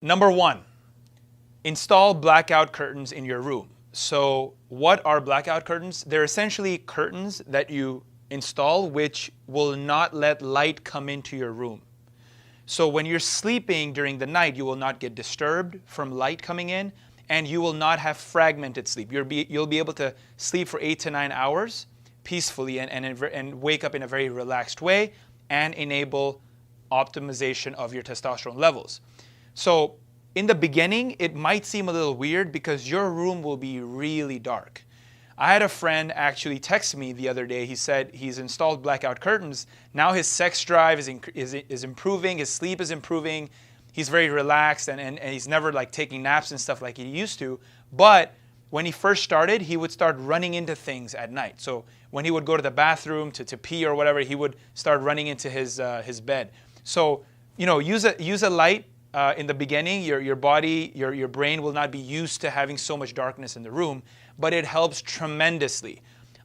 Number one, install blackout curtains in your room. So what are blackout curtains? They're essentially curtains that you install which will not let light come into your room. So when you're sleeping during the night, you will not get disturbed from light coming in, and you will not have fragmented sleep. You'll be able to sleep for 8 to 9 hours peacefully and wake up in a very relaxed way and enable optimization of your testosterone levels. So in the beginning, it might seem a little weird because your room will be really dark. I had a friend actually text me the other day. He said he's installed blackout curtains. Now his sex drive is improving. His sleep is improving. He's very relaxed and he's never like taking naps and stuff like he used to. But when he first started, he would start running into things at night. So when he would go to the bathroom to pee or whatever, he would start running into his bed. So use a light. In the beginning, your body, your brain will not be used to having so much darkness in the room, but it helps tremendously.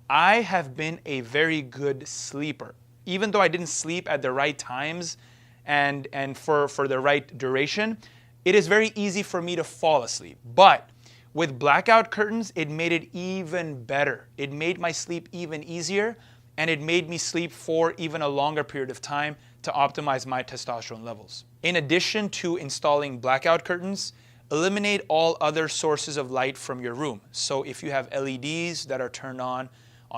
I have been a very good sleeper. Even though I didn't sleep at the right times and for the right duration, it is very easy for me to fall asleep. But with blackout curtains, it made it even better. It made my sleep even easier, and it made me sleep for even a longer period of time to optimize my testosterone levels. In addition to installing blackout curtains, eliminate all other sources of light from your room. So if you have LEDs that are turned on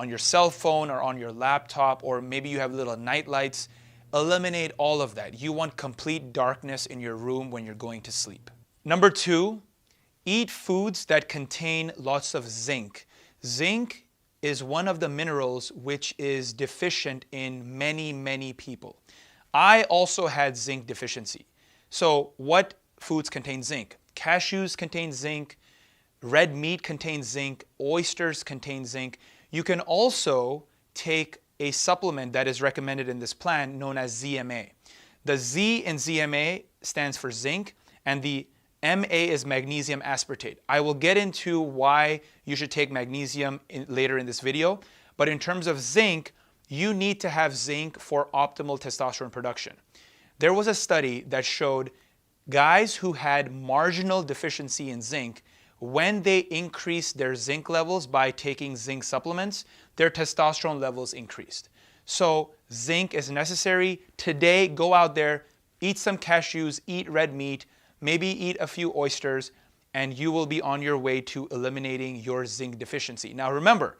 your cell phone or on your laptop, or maybe you have little night lights, eliminate all of that. You want complete darkness in your room when you're going to sleep. Number two, eat foods that contain lots of zinc. Zinc is one of the minerals which is deficient in many people. I also had zinc deficiency. So what foods contain zinc? Cashews contain zinc, red meat contains zinc, oysters contain zinc. You can also take a supplement that is recommended in this plan known as ZMA. The Z in ZMA stands for zinc, and the MA is magnesium aspartate. I will get into why you should take magnesium later in this video, but in terms of zinc, you need to have zinc for optimal testosterone production. There was a study that showed guys who had marginal deficiency in zinc, when they increased their zinc levels by taking zinc supplements, their testosterone levels increased. So zinc is necessary. Today, go out there, eat some cashews, eat red meat, maybe eat a few oysters, and you will be on your way to eliminating your zinc deficiency. Now remember,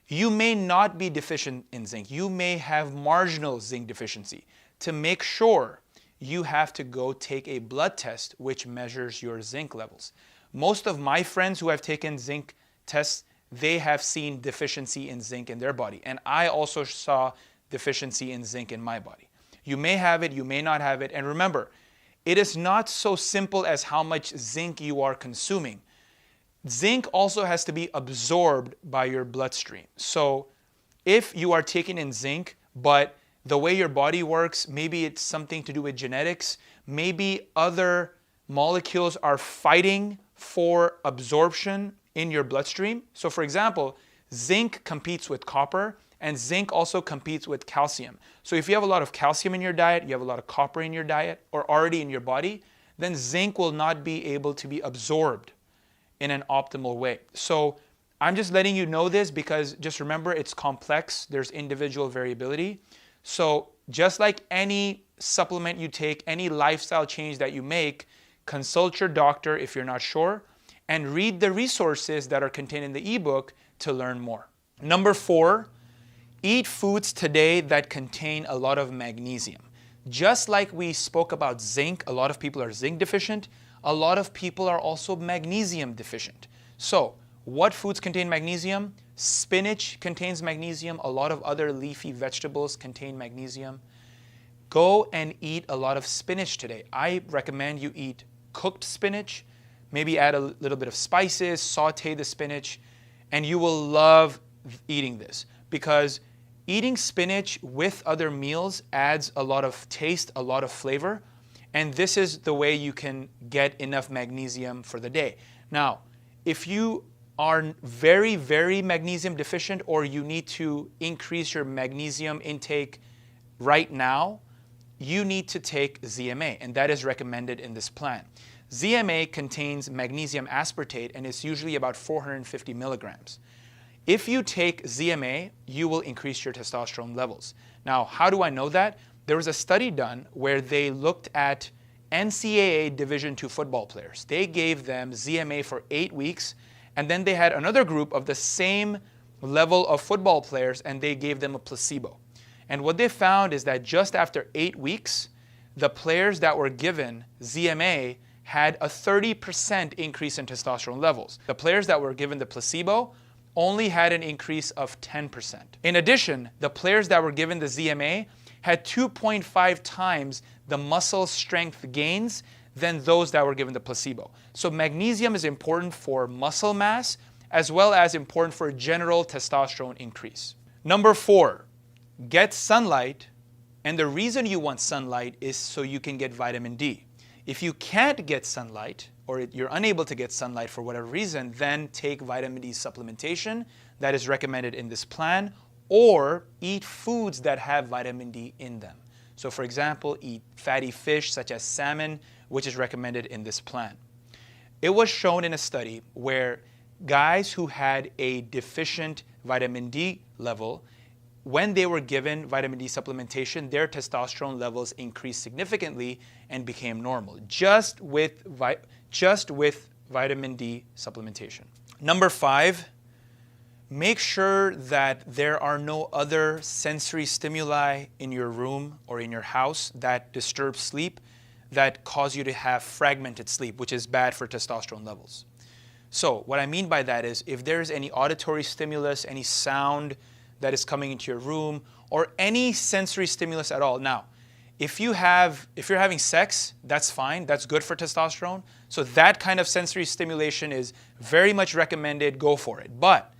you may not be deficient in zinc. You may have marginal zinc deficiency. To make sure, you have to go take a blood test which measures your zinc levels. Most of my friends who have taken zinc tests, they have seen deficiency in zinc in their body. And I also saw deficiency in zinc in my body. You may have it, you may not have it. And remember, it is not so simple as how much zinc you are consuming. Zinc also has to be absorbed by your bloodstream. So if you are taking in zinc, but the way your body works, maybe it's something to do with genetics, maybe other molecules are fighting for absorption in your bloodstream. So for example, zinc competes with copper, and zinc also competes with calcium. So if you have a lot of calcium in your diet, you have a lot of copper in your diet, or already in your body, then zinc will not be able to be absorbed in an optimal way. So I'm just letting you know this because just remember, it's complex. There's individual variability. So just like any supplement you take, any lifestyle change that you make, consult your doctor if you're not sure, and read the resources that are contained in the ebook to learn more. Number four, eat foods today that contain a lot of magnesium. Just like we spoke about zinc, a lot of people are zinc deficient. A lot of people are also magnesium deficient. So what foods contain magnesium? Spinach contains magnesium. A lot of other leafy vegetables contain magnesium. Go and eat a lot of spinach today. I recommend you eat cooked spinach, maybe add a little bit of spices, saute the spinach, and you will love eating this because eating spinach with other meals adds a lot of taste, a lot of flavor, and this is the way you can get enough magnesium for the day. Now, if you are very, very magnesium deficient or you need to increase your magnesium intake right now, you need to take ZMA, and that is recommended in this plan. ZMA contains magnesium aspartate and is usually about 450 milligrams. If you take ZMA, you will increase your testosterone levels. Now, how do I know that? There was a study done where they looked at NCAA Division II football players. They gave them ZMA for 8 weeks, and then they had another group of the same level of football players, and they gave them a placebo. And what they found is that just after 8 weeks, the players that were given ZMA had a 30% increase in testosterone levels. The players that were given the placebo only had an increase of 10%. In addition, the players that were given the ZMA had 2.5 times the muscle strength gains than those that were given the placebo. So magnesium is important for muscle mass as well as important for general testosterone increase. Number 4, get sunlight. And the reason you want sunlight is so you can get vitamin D. If you can't get sunlight, or you're unable to get sunlight for whatever reason, then take vitamin D supplementation that is recommended in this plan, or eat foods that have vitamin D in them. So for example, eat fatty fish such as salmon, which is recommended in this plan. It was shown in a study where guys who had a deficient vitamin D level, when they were given vitamin D supplementation, their testosterone levels increased significantly and became normal, just with vitamin D supplementation. Number 5, make sure that there are no other sensory stimuli in your room or in your house that disturb sleep, that cause you to have fragmented sleep, which is bad for testosterone levels. So what I mean by that is if there's any auditory stimulus, any sound that is coming into your room, or any sensory stimulus at all. Now, if you're having sex, that's fine. That's good for testosterone. So that kind of sensory stimulation is very much recommended. Go for it. But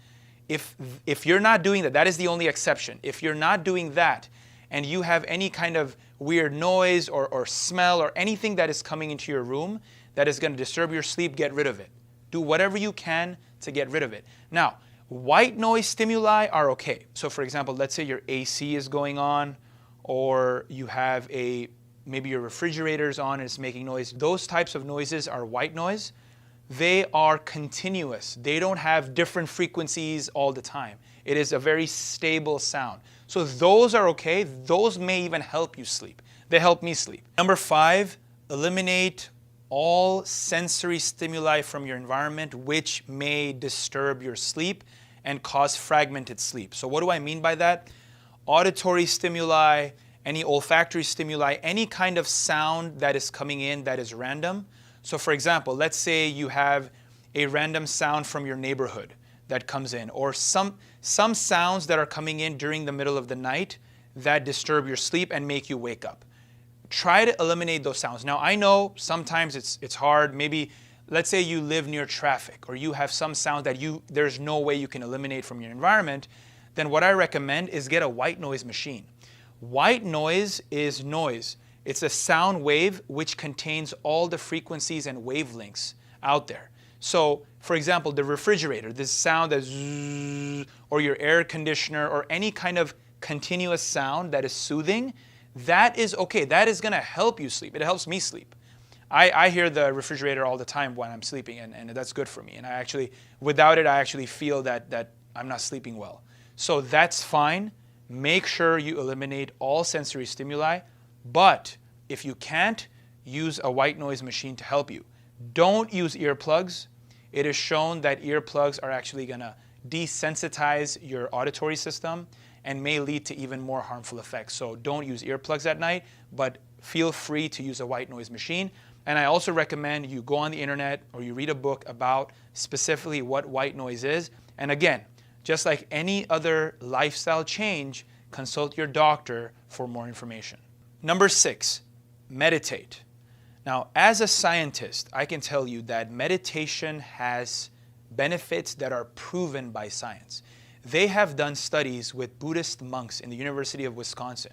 if you're not doing that, that is the only exception. If you're not doing that and you have any kind of weird noise or smell or anything that is coming into your room that is going to disturb your sleep, get rid of it. Do whatever you can to get rid of it. Now, white noise stimuli are okay. So for example, let's say your AC is going on, or you have maybe your refrigerator is on and it's making noise. Those types of noises are white noise. They are continuous. They don't have different frequencies all the time. It is a very stable sound. So those are okay. Those may even help you sleep. They help me sleep. Number 5, eliminate all sensory stimuli from your environment which may disturb your sleep and cause fragmented sleep. So what do I mean by that? Auditory stimuli, any olfactory stimuli, any kind of sound that is coming in that is random. So for example, let's say you have a random sound from your neighborhood that comes in, or some sounds that are coming in during the middle of the night that disturb your sleep and make you wake up. Try to eliminate those sounds. Now, I know sometimes it's hard. Maybe, let's say you live near traffic, or you have some sound that there's no way you can eliminate from your environment. Then what I recommend is get a white noise machine. White noise is noise. It's a sound wave which contains all the frequencies and wavelengths out there. So, for example, the refrigerator, this sound that's zzz, or your air conditioner, or any kind of continuous sound that is soothing, that is okay. That is going to help you sleep. It helps me sleep. I hear the refrigerator all the time when I'm sleeping, and that's good for me. And without it, I actually feel that I'm not sleeping well. So that's fine. Make sure you eliminate all sensory stimuli. But if you can't, use a white noise machine to help you. Don't use earplugs. It is shown that earplugs are actually going to desensitize your auditory system and may lead to even more harmful effects. So don't use earplugs at night, but feel free to use a white noise machine. And I also recommend you go on the internet or you read a book about specifically what white noise is. And again, just like any other lifestyle change, consult your doctor for more information. Number 6, meditate. Now, as a scientist, I can tell you that meditation has benefits that are proven by science. They have done studies with Buddhist monks in the University of Wisconsin,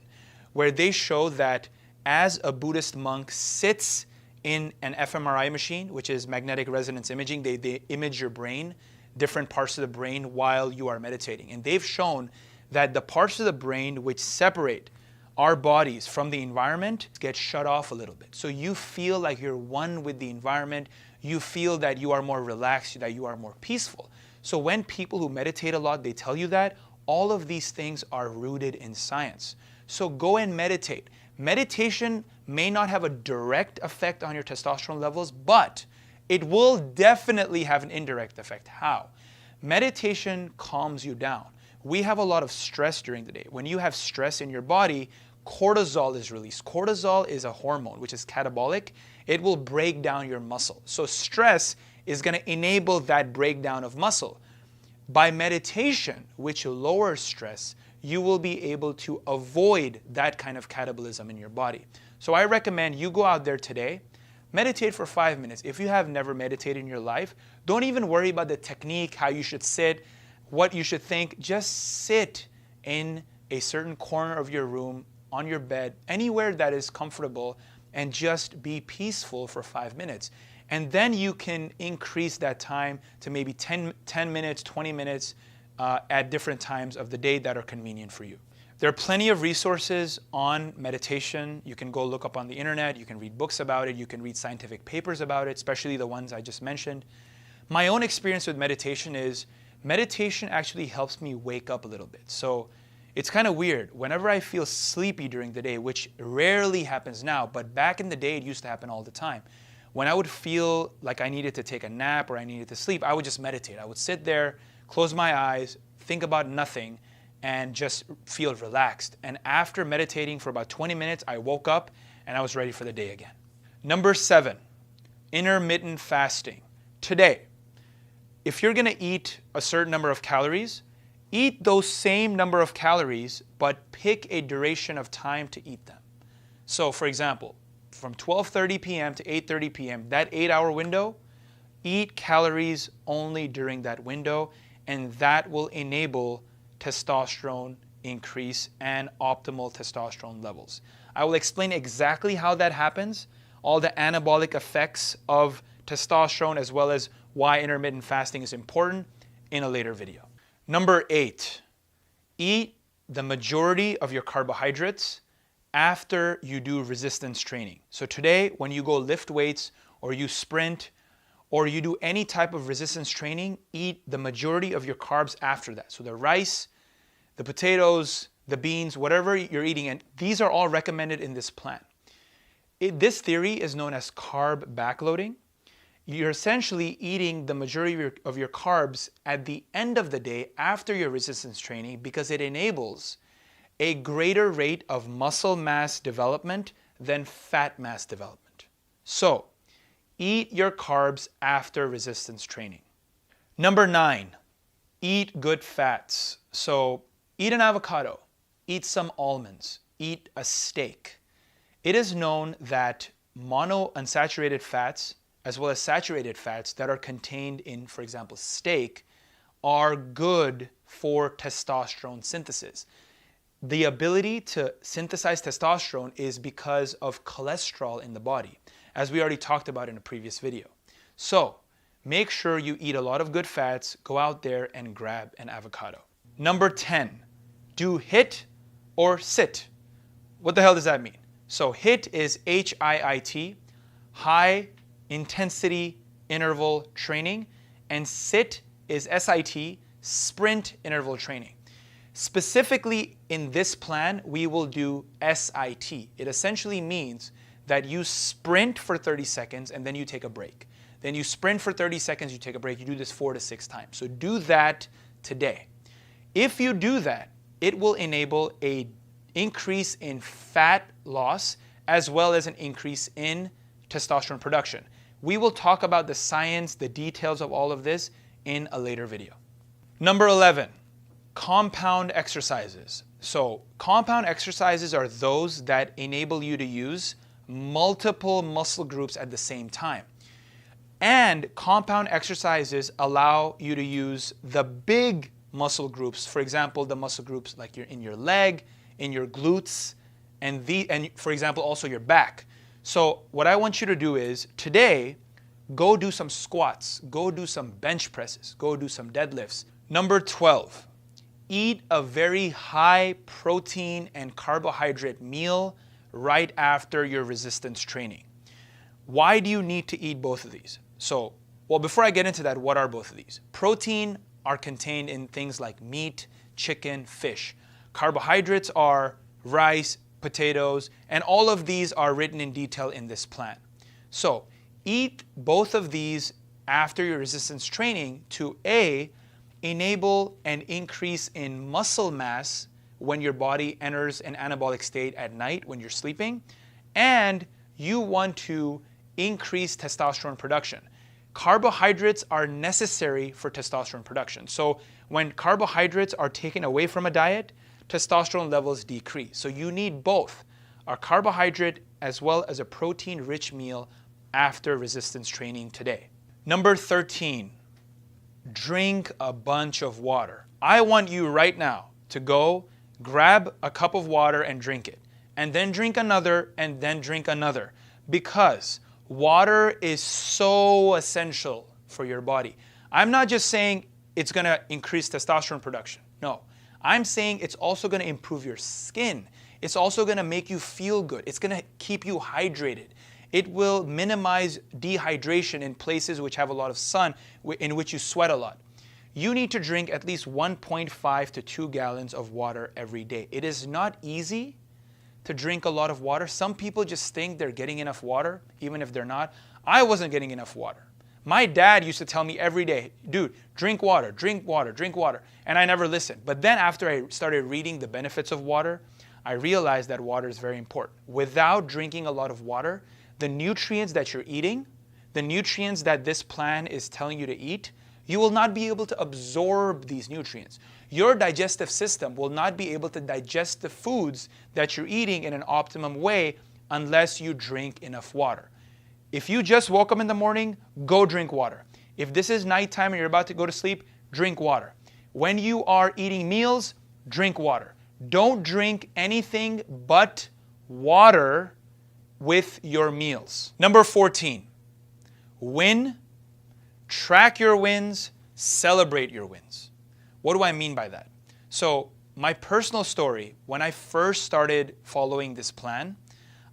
where they show that as a Buddhist monk sits in an fMRI machine, which is magnetic resonance imaging, they image your brain, different parts of the brain while you are meditating. And they've shown that the parts of the brain which separate our bodies from the environment get shut off a little bit. So you feel like you're one with the environment. You feel that you are more relaxed, that you are more peaceful. So when people who meditate a lot, they tell you that, all of these things are rooted in science. So go and meditate. Meditation may not have a direct effect on your testosterone levels, but it will definitely have an indirect effect. How? Meditation calms you down. We have a lot of stress during the day. When you have stress in your body, cortisol is released. Cortisol is a hormone which is catabolic. It will break down your muscle. So stress is going to enable that breakdown of muscle. By meditation, which lowers stress, you will be able to avoid that kind of catabolism in your body. So I recommend you go out there today, meditate for 5 minutes. If you have never meditated in your life, don't even worry about the technique, how you should sit, what you should think. Just sit in a certain corner of your room, on your bed, anywhere that is comfortable, and just be peaceful for 5 minutes. And then you can increase that time to maybe 10 minutes, 20 minutes at different times of the day that are convenient for you. There are plenty of resources on meditation. You can go look up on the internet. You can read books about it. You can read scientific papers about it, especially the ones I just mentioned. My own experience with meditation is meditation actually helps me wake up a little bit. So it's kind of weird. Whenever I feel sleepy during the day, which rarely happens now, but back in the day it used to happen all the time. When I would feel like I needed to take a nap or I needed to sleep, I would just meditate. I would sit there, close my eyes, think about nothing, and just feel relaxed. And after meditating for about 20 minutes, I woke up and I was ready for the day again. Number 7, intermittent fasting. Today, if you're going to eat a certain number of calories, eat those same number of calories, but pick a duration of time to eat them. So for example, from 12:30 p.m. to 8:30 p.m., that 8-hour window, eat calories only during that window, and that will enable testosterone increase and optimal testosterone levels. I will explain exactly how that happens, all the anabolic effects of testosterone, as well as why intermittent fasting is important in a later video. Number 8, eat the majority of your carbohydrates after you do resistance training. So today, when you go lift weights or you sprint or you do any type of resistance training, eat the majority of your carbs after that. So the rice, the potatoes, the beans, whatever you're eating, and these are all recommended in this plan. This theory is known as carb backloading. You're essentially eating the majority of your carbs at the end of the day after your resistance training because it enables a greater rate of muscle mass development than fat mass development. So, eat your carbs after resistance training. Number 9, eat good fats. So, eat an avocado, eat some almonds, eat a steak. It is known that monounsaturated fats as well as saturated fats that are contained in, for example, steak, are good for testosterone synthesis. The ability to synthesize testosterone is because of cholesterol in the body, as we already talked about in a previous video. So, make sure you eat a lot of good fats, go out there and grab an avocado. Number 10, do HIIT or sit. What the hell does that mean? So HIIT is HIIT, high intensity interval training, and SIT is SIT, sprint interval training. Specifically in this plan, we will do SIT. It essentially means that you sprint for 30 seconds and then you take a break. Then you sprint for 30 seconds, you take a break. You do this 4 to 6 times. So do that today. If you do that, it will enable an increase in fat loss as well as an increase in testosterone production. We will talk about the science, the details of all of this in a later video. Number 11, compound exercises. So compound exercises are those that enable you to use multiple muscle groups at the same time. And compound exercises allow you to use the big muscle groups. For example, the muscle groups like in your leg, in your glutes, and for example, also your back. So what I want you to do is today, go do some squats, go do some bench presses, go do some deadlifts. Number 12, eat a very high protein and carbohydrate meal right after your resistance training. Why do you need to eat both of these? So, well, before I get into that, what are both of these? Protein are contained in things like meat, chicken, fish. Carbohydrates are rice, potatoes, and all of these are written in detail in this plan. So, eat both of these after your resistance training to A, enable an increase in muscle mass when your body enters an anabolic state at night when you're sleeping, and you want to increase testosterone production. Carbohydrates are necessary for testosterone production. So when carbohydrates are taken away from a diet, testosterone levels decrease. So you need both a carbohydrate as well as a protein-rich meal after resistance training today. Number 13, drink a bunch of water. I want you right now to go grab a cup of water and drink it, and then drink another, and then drink another, because water is so essential for your body. I'm not just saying it's going to increase testosterone production. No, I'm saying it's also going to improve your skin. It's also going to make you feel good. It's going to keep you hydrated. It will minimize dehydration in places which have a lot of sun, in which you sweat a lot. You need to drink at least 1.5 to 2 gallons of water every day. It is not easy to drink a lot of water. Some people just think they're getting enough water, even if they're not. I wasn't getting enough water. My dad used to tell me every day, dude, drink water, drink water, drink water. And I never listened. But then after I started reading the benefits of water, I realized that water is very important. Without drinking a lot of water, the nutrients that you're eating, the nutrients that this plan is telling you to eat, you will not be able to absorb these nutrients. Your digestive system will not be able to digest the foods that you're eating in an optimum way unless you drink enough water. If you just woke up in the morning, go drink water. If this is nighttime and you're about to go to sleep, drink water. When you are eating meals, drink water. Don't drink anything but water with your meals. Number 14, win, track your wins, celebrate your wins. What do I mean by that? So my personal story, when I first started following this plan,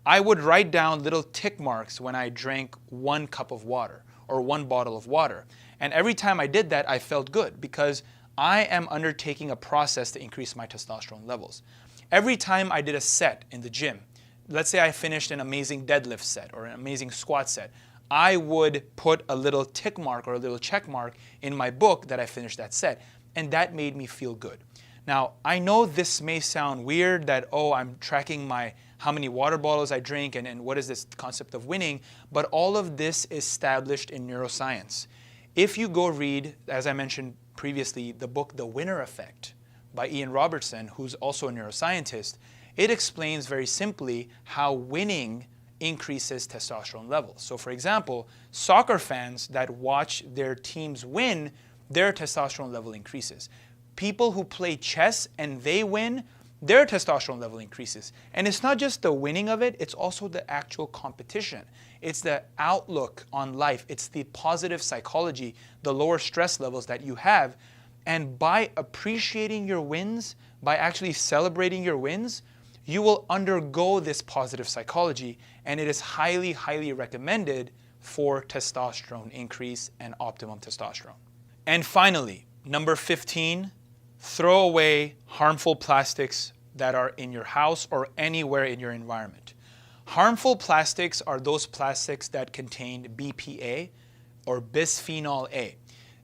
I would write down little tick marks when I drank 1 cup of water or 1 bottle of water. And every time I did that, I felt good because I am undertaking a process to increase my testosterone levels. Every time I did a set in the gym, let's say I finished an amazing deadlift set or an amazing squat set, I would put a little tick mark or a little check mark in my book that I finished that set. And that made me feel good. Now, I know this may sound weird that, oh, I'm tracking how many water bottles I drink and what is this concept of winning, but all of this is established in neuroscience. If you go read, as I mentioned previously, the book The Winner Effect by Ian Robertson, who's also a neuroscientist, it explains very simply how winning increases testosterone levels. So for example, soccer fans that watch their teams win, their testosterone level increases. People who play chess and they win, their testosterone level increases. And it's not just the winning of it, it's also the actual competition. It's the outlook on life. It's the positive psychology, the lower stress levels that you have. And by appreciating your wins, by actually celebrating your wins, you will undergo this positive psychology, and it is highly, highly recommended for testosterone increase and optimum testosterone. And finally, number 15, throw away harmful plastics that are in your house or anywhere in your environment. Harmful plastics are those plastics that contain BPA or bisphenol A.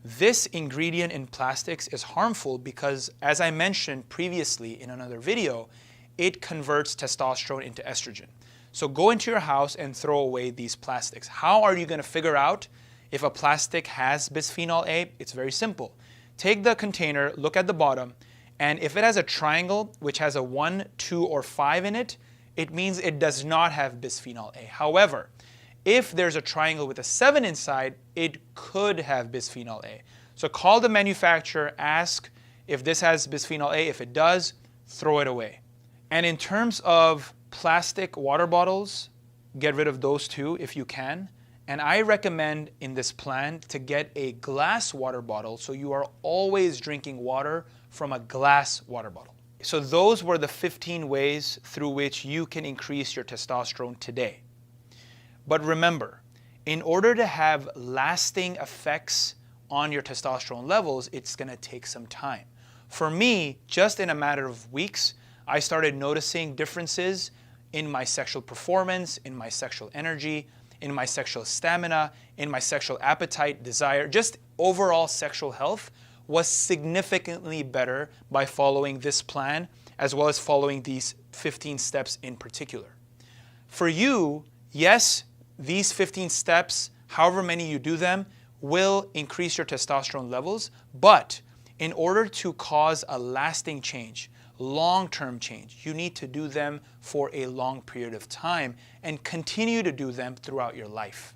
This ingredient in plastics is harmful because, as I mentioned previously in another video, it converts testosterone into estrogen. So go into your house and throw away these plastics. How are you going to figure out if a plastic has bisphenol A? It's very simple. Take the container, look at the bottom, and if it has a triangle which has a 1, 2, or 5 in it, it means it does not have bisphenol A. However, if there's a triangle with a 7 inside, it could have bisphenol A. So call the manufacturer, ask if this has bisphenol A. If it does, throw it away. And in terms of plastic water bottles, get rid of those too if you can. And I recommend in this plan to get a glass water bottle so you are always drinking water from a glass water bottle. So those were the 15 ways through which you can increase your testosterone today. But remember, in order to have lasting effects on your testosterone levels, it's going to take some time. For me, just in a matter of weeks, I started noticing differences in my sexual performance, in my sexual energy, in my sexual stamina, in my sexual appetite, desire, just overall sexual health was significantly better by following this plan, as well as following these 15 steps in particular. For you, yes, these 15 steps, however many you do them, will increase your testosterone levels, but in order to cause a lasting change, long-term change, you need to do them for a long period of time and continue to do them throughout your life.